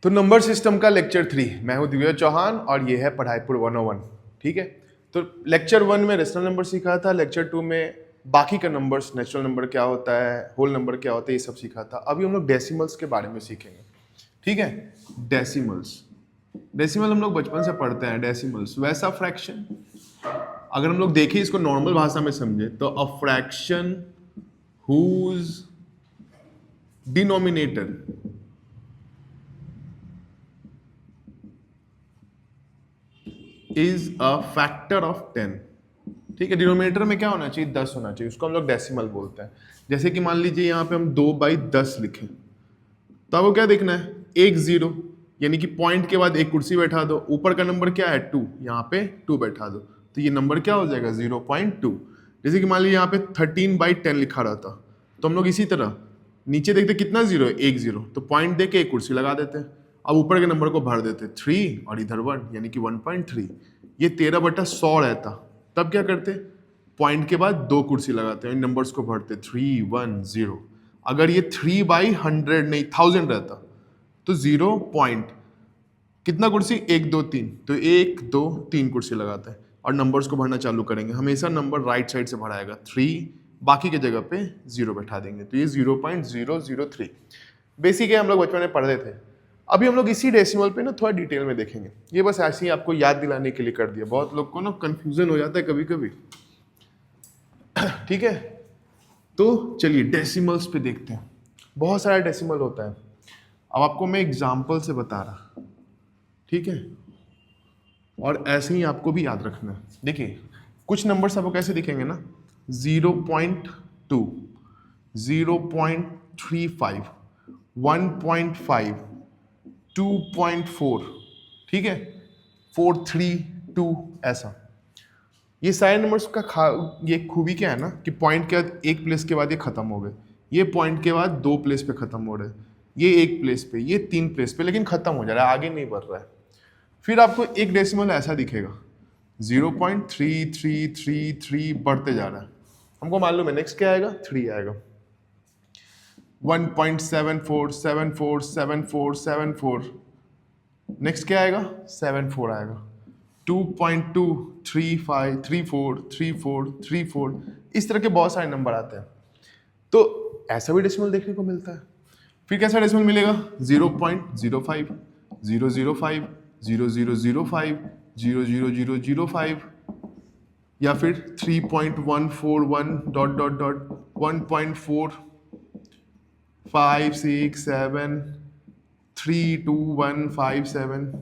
तो number system का lecture 3, मैं हूं दिव्य चौहान और ये है पढ़ाईपुर 101। ठीक है, तो लेक्चर 1 में रेशनल नंबर सीखा था, लेक्चर 2 में बाकी का नंबर्स, नेचुरल नंबर क्या होता है, होल नंबर क्या होता है, ये सब सीखा था। अभी हम लोग डेसिमल्स के बारे में सीखेंगे। ठीक है, डेसिमल्स, डेसिमल हम लोग बचपन से पढ़ते हैं। डेसिमल्स वैसा फ्रैक्शन, अगर हम लोग देखें इसको नॉर्मल भाषा में समझे तो a fraction whose denominator is a factor of 10। ठीक है, डिनोमिनेटर में क्या होना चाहिए, 10 होना चाहिए, उसको हम लोग डेसिमल बोलते हैं। जैसे कि मान लीजिए यहाँ पे हम 2/10 लिखें तो आपको क्या देखना है, एक जीरो, यानी कि पॉइंट के बाद एक कुर्सी बैठा दो, ऊपर का नंबर क्या है 2, यहाँ पे 2 बैठा दो, तो ये नंबर क्या हो जाएगा 0.2। जैसे कि मान लीजिए यहाँ पे 13/10 लिखा रहता तो हम लोग इसी तरह नीचे देखते कितना जीरो है, एक जीरो, तो पॉइंट दे के एक कुर्सी लगा देते हैं। अब ऊपर के नंबर को भर देते 3 और इधर 1, यानी कि 1.3। ये 13/100 रहता, तब क्या करते, पॉइंट के बाद 2 कुर्सी लगाते हैं, इन नंबर्स को भरते 3 1 0। अगर ये 3/100 नहीं 1000 रहता तो 0 पॉइंट कितना कुर्सी, 1 2 3, तो 1 2 3 कुर्सी लगाते हैं और नंबर्स को भरना चालू करेंगे। हमेशा नंबर राइट साइड से भराएगा, 3 बाकी के जगह पे 0 बैठा देंगे, तो ये 0.003 बेसिक है, हम लोग बचपन में पढ़ते थे। अभी हम लोग इसी डेसिमल पे ना थोड़ा डिटेल में देखेंगे, ये बस ऐसे ही आपको याद दिलाने के लिए कर दिया। बहुत लोग को ना कंफ्यूजन हो जाता है कभी कभी। ठीक है, तो चलिए डेसिमल्स पे देखते हैं। बहुत सारा डेसिमल होता है, अब आपको मैं एग्जाम्पल से बता रहा, ठीक है, और ऐसे ही आपको भी याद रखना है। देखिए कुछ नंबर्स आपको कैसे दिखेंगे ना, 0.2, 0.35, 1.5, 2.4, ठीक है, 432, ऐसा। ये सारे नंबर्स का ये खूबी क्या है ना कि पॉइंट के बाद एक प्लेस के बाद ये खत्म हो गए, ये पॉइंट के बाद 2 प्लेस पे खत्म हो रहे, ये 1 प्लेस पे, ये 3 प्लेस पे, लेकिन खत्म हो जा रहा है, आगे नहीं बढ़ रहा है। फिर आपको एक डेसिमल ऐसा दिखेगा 0.3333 बढ़ते जा रहा है, हमको मालूम है नेक्स्ट क्या आएगा, 3 आएगा। 1.74747474, नेक्स्ट क्या आएगा, 74 आएगा। 2.235343434, इस तरह के बहुत सारे नंबर आते हैं, तो ऐसा भी डेसिमल देखने को मिलता है। फिर कैसा डेसिमल मिलेगा, 0.05, 005, 0005, 00005, या फिर 3.141 डॉट डॉट डॉट 1.4567 32157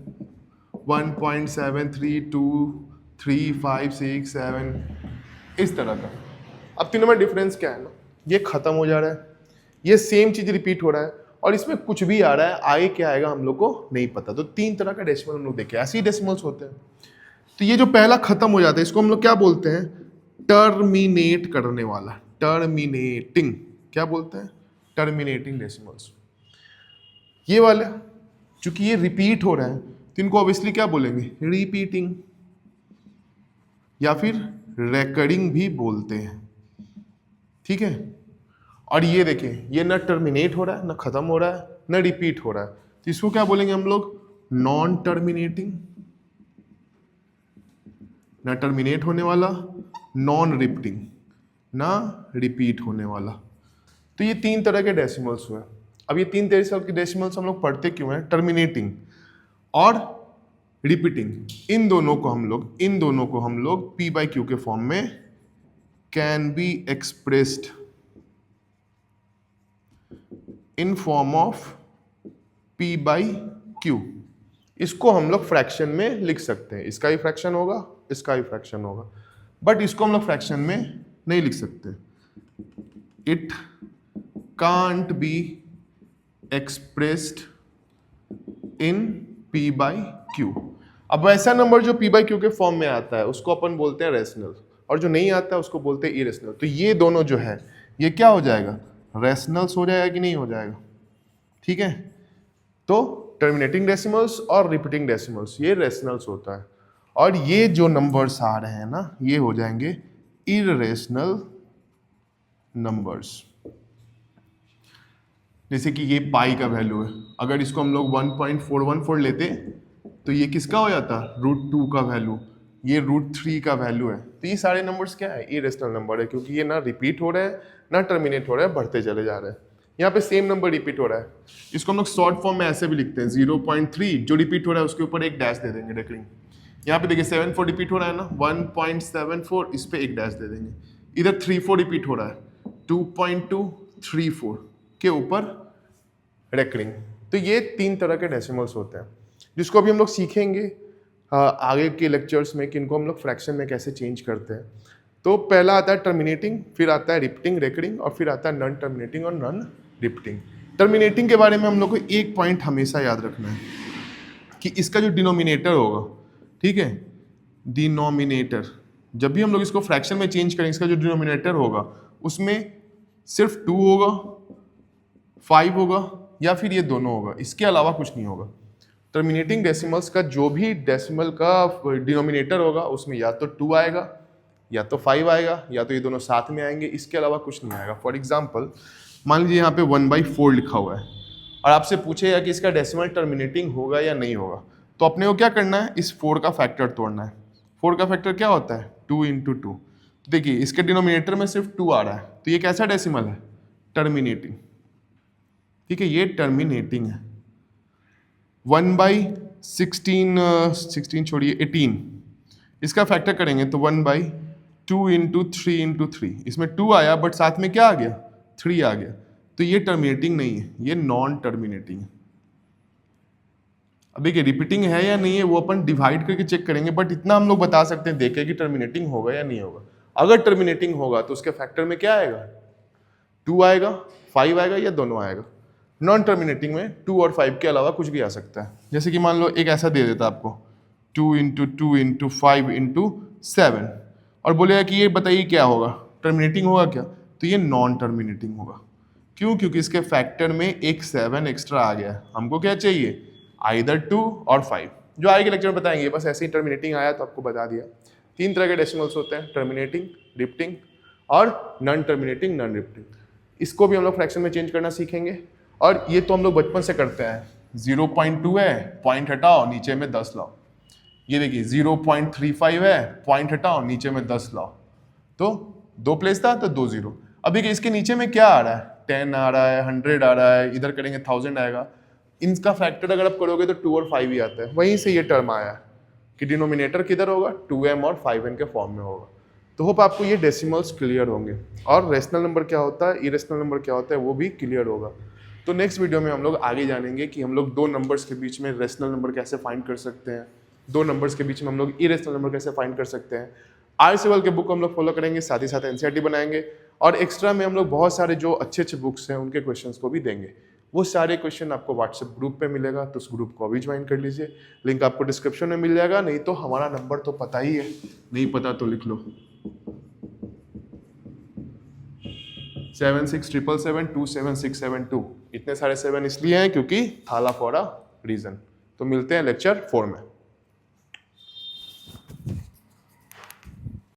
1.732357, इस तरह का। अब तीनों में डिफरेंस क्या है ना, ये खत्म हो जा रहा है, ये सेम चीज रिपीट हो रहा है, और इसमें कुछ भी आ रहा है, आगे क्या आएगा हम लोग को नहीं पता। तो 3 तरह का डेसिमल हम लोग देखे, ऐसे ही डेसिमल्स होते हैं। तो ये जो पहला खत्म हो जाता है इसको हम लोग क्या बोलते हैं, टर्मिनेट करने वाला, टर्मिनेटिंग, क्या बोलते हैं, टर्मिनेटिंग डेसिमल्स। ये वाले चूंकि ये रिपीट हो रहा है तो इनको ऑब्वियसली क्या बोलेंगे, रिपीटिंग, या फिर रेकरिंग भी बोलते हैं। ठीक है, और ये देखिए ये ना टर्मिनेट हो रहा है, ना खत्म हो रहा है, ना रिपीट हो रहा है, तो इसको क्या बोलेंगे हम लोग, नॉन टर्मिनेटिंग, ना टर्मिनेट होने वाला, नॉन रिपीटिंग, ना रिपीट होने वाला। तो ये 3 तरह के डेसिमल्स हुए। अब ये 3 तरह के डेसिमल्स हम लोग पढ़ते क्यों हैं, टर्मिनेटिंग और रिपीटिंग, इन दोनों को हम लोग p/q के फॉर्म में can be expressed in form of p/q। इसको हम लोग फ्रैक्शन में लिख सकते हैं, इसका ही फ्रैक्शन होगा, इसका ही फ्रैक्शन होगा, बट इसको हम लोग फ्रैक्शन में नहीं लिख सकते। It can't be expressed in p/q। अब ऐसा नंबर जो p/q के फॉर्म में आता है उसको अपन बोलते हैं रेशनल, और जो नहीं आता है उसको बोलते हैं इरेशनल। तो ये दोनों जो है ये क्या हो जाएगा, रेशनल्स हो जाएगा कि नहीं हो जाएगा। ठीक है, तो टर्मिनेटिंग डेसिमल्स और रिपीटिंग डेसिमल्स ये रेशनल्स होता है, और ये जो नंबर्स आ रहे हैं ना ये हो जाएंगे इरेशनल नंबर्स। जैसे कि ये पाई का वैल्यू है, अगर इसको हम लोग 1.414 लेते तो ये किसका हो जाता, √2 का वैल्यू, ये √3 का वैल्यू है। तो ये सारे नंबर्स क्या है, इरेशनल नंबर है, क्योंकि ये ना रिपीट हो रहा है ना टर्मिनेट हो रहा है, बढ़ते चले जा रहे हैं। यहाँ पे सेम नंबर रिपीट हो रहा है, इसको हम लोग शॉर्ट फॉर्म में ऐसे भी लिखते हैं 0.3, जो रिपीट हो रहा है उसके ऊपर एक डैश दे देंगे डेक्लिंग। यहाँ पे देखिए 74 रिपीट हो रहा है ना, 1.74, इस पे एक डैश दे देंगे। इधर 34 रिपीट हो रहा है, 2.234 के ऊपर रेकरिंग। तो ये 3 तरह के डेसिमल्स होते हैं, जिसको अभी हम लोग सीखेंगे आगे के लेक्चर्स में कि इनको हम लोग फ्रैक्शन में कैसे चेंज करते हैं। तो पहला आता है टर्मिनेटिंग, फिर आता है रिपीटिंग, रेकरिंग, और फिर आता है नॉन टर्मिनेटिंग और नॉन रिपीटिंग। टर्मिनेटिंग के बारे में हम लोग को एक पॉइंट हमेशा याद रखना है कि इसका जो डिनोमिनेटर होगा, ठीक है, डिनोमिनेटर, जब भी हम लोग इसको फ्रैक्शन में चेंज करेंगे, इसका जो डिनोमिनेटर होगा उसमें सिर्फ 2 होगा, 5 होगा, या फिर ये दोनों होगा, इसके अलावा कुछ नहीं होगा। टर्मिनेटिंग डेसिमल्स का जो भी डेसिमल का डिनोमिनेटर होगा उसमें या तो 2 आएगा, या तो 5 आएगा, या तो ये दोनों साथ में आएंगे, इसके अलावा कुछ नहीं आएगा। फॉर एग्जाम्पल मान लीजिए यहाँ पे 1/4 लिखा हुआ है और आपसे पूछेगा कि इसका डेसिमल टर्मिनेटिंग होगा या नहीं होगा, तो अपने को क्या करना है, इस 4 का फैक्टर तोड़ना है। 4 का फैक्टर क्या होता है, 2 × 2। तो देखिए इसके डिनोमिनेटर में सिर्फ 2 आ रहा है, तो ये कैसा डेसिमल है, टर्मिनेटिंग, ठीक है, ये टर्मिनेटिंग है। 1/16 छोड़िए 18, इसका फैक्टर करेंगे तो 1/2 × 3 × 3, इसमें 2 आया बट साथ में क्या आ गया, 3 आ गया, तो ये टर्मिनेटिंग नहीं है, ये नॉन टर्मिनेटिंग है। अब देखिए रिपीटिंग है या नहीं है वो अपन डिवाइड करके चेक करेंगे, बट इतना हम लोग बता सकते हैं देखे कि टर्मिनेटिंग होगा या नहीं होगा। अगर टर्मिनेटिंग होगा तो उसके फैक्टर में क्या आएगा, 2 आएगा, 5 आएगा, या दोनों आएगा। नॉन टर्मिनेटिंग में 2 और 5 के अलावा कुछ भी आ सकता है। जैसे कि मान लो एक ऐसा दे देता आपको 2 × 2 × 5 × 7 और बोलेगा कि ये बताइए क्या होगा, टर्मिनेटिंग होगा क्या, तो ये नॉन टर्मिनेटिंग होगा। क्यों, क्योंकि इसके फैक्टर में एक 7 एक्स्ट्रा आ गया। हमको क्या चाहिए, आइदर 2 और 5, जो आगे के लेक्चर में बताएंगे। बस ऐसे ही टर्मिनेटिंग आया तो आपको बता दिया। 3 तरह के डेसिमल्स होते हैं, टर्मिनेटिंग, रिपीटिंग और नॉन टर्मिनेटिंग, नॉन रिपीटिंग। इसको भी हम लोग फ्रैक्शन में चेंज करना सीखेंगे, और ये तो हम लोग बचपन से करते हैं। 0.2 है, पॉइंट हटाओ, नीचे में 10 लाओ। ये देखिए 0.35 है, पॉइंट हटाओ, नीचे में 10 लाओ, तो 2 प्लेस था तो 2 0। अब देखिए इसके नीचे में क्या आ रहा है, 10 आ रहा है, 100 आ रहा है, इधर करेंगे 1000 आएगा। इनका फैक्टर अगर आप करोगे तो 2 और 5 ही आता है। वहीं से ये टर्म आया कि डिनोमिनेटर किधर होगा, 2m और 5n के फॉर्म में होगा। तो होप आपको ये डेसिमल्स क्लियर होंगे, और रेशनल नंबर क्या होता है, इरेशनल नंबर क्या होता है, वो भी क्लियर होगा। तो नेक्स्ट वीडियो में हम लोग आगे जानेंगे कि हम लोग 2 नंबर्स के बीच में रेशनल नंबर कैसे फाइंड कर सकते हैं, 2 नंबर्स के बीच में हम लोग इरेशनल नंबर कैसे फाइंड कर सकते हैं। आरसीएल के बुक को हम लोग फॉलो करेंगे, साथ ही साथ एनसीईआरटी बनाएंगे, और एक्स्ट्रा में हम लोग बहुत सारे जो अच्छे अच्छे बुक्स हैं उनके क्वेश्चंस को भी देंगे। वो सारे क्वेश्चन आपको व्हाट्सएप ग्रुप पे मिलेगा, तो उस ग्रुप को अभी ज्वाइन कर लीजिए। लिंक आपको डिस्क्रिप्शन में मिल जाएगा, नहीं तो हमारा नंबर तो पता ही है, नहीं पता तो लिख लो 7677727672। इतने सारे 7 इसलिए हैं क्योंकि थाला फॉर अ रीजन। तो मिलते हैं लेक्चर 4 में।